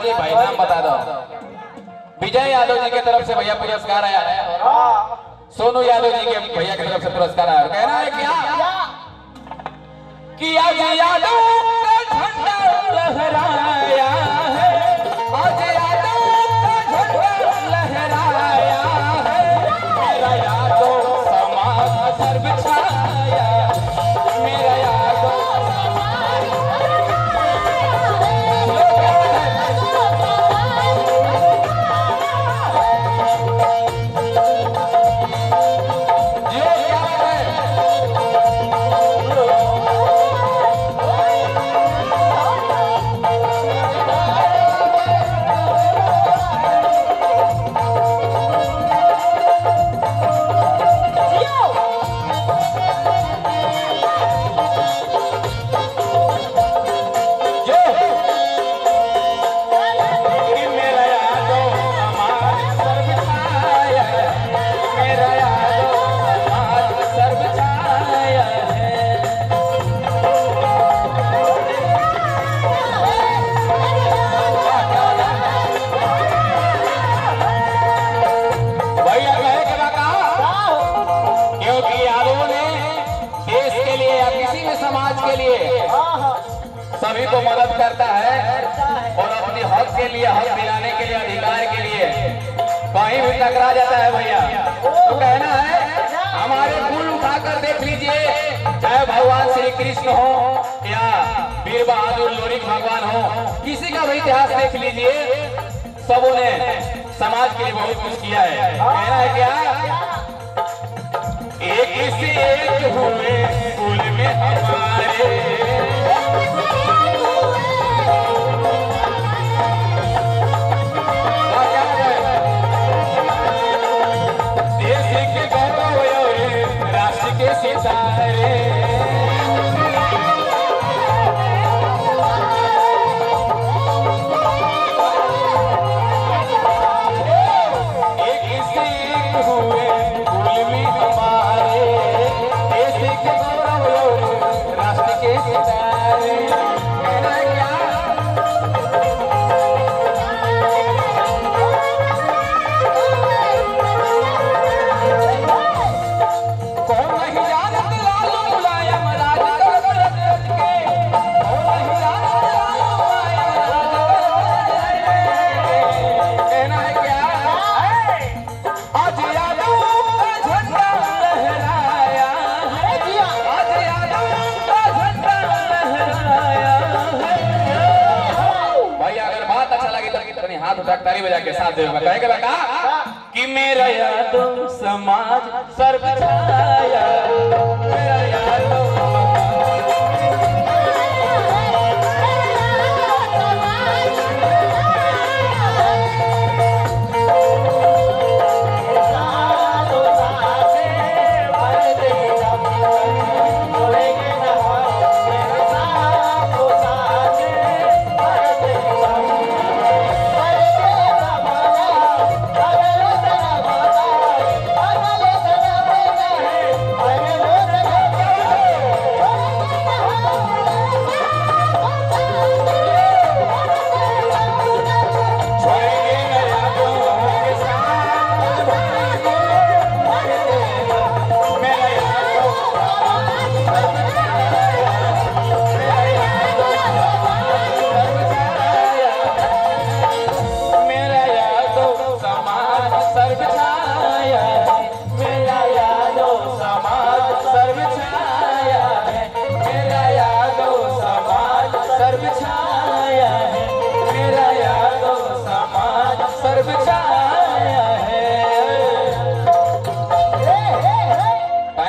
जी भाई नाम बता दो। विजय यादव जी की तरफ से भैया पुरस्कार आया है और सोनू यादव जी के भैया की तरफ से पुरस्कार आया। कहना है कि आज यादव का झंडा लहराया है, आज यादव का झंडा लहराया है, मेरा यादव समाज सर्व छाया, मेरा यादव सभी को मदद करता है और अपने हक के लिए, हक दिलाने के लिए, अधिकार के लिए कहीं भी टकरा जाता है भैया तो कहना है हमारे फूल उठाकर देख लीजिए, चाहे भगवान श्री कृष्ण हो या वीर बहादुर लोरिक भगवान हो, किसी का भी इतिहास देख लीजिए, सबों ने समाज के लिए बहुत कुछ किया है। कहना है क्या, एक से एक हुए फूल में हमारे, देश के गौरव और राष्ट्र के सितारे, एक से एक हुए फूल में हमारे, देश के गौरव और राष्ट्र के सितारे। कहना है क्या, ताली बजा के साथ देगा। कहेगा बेटा कि मेरा यादव समाज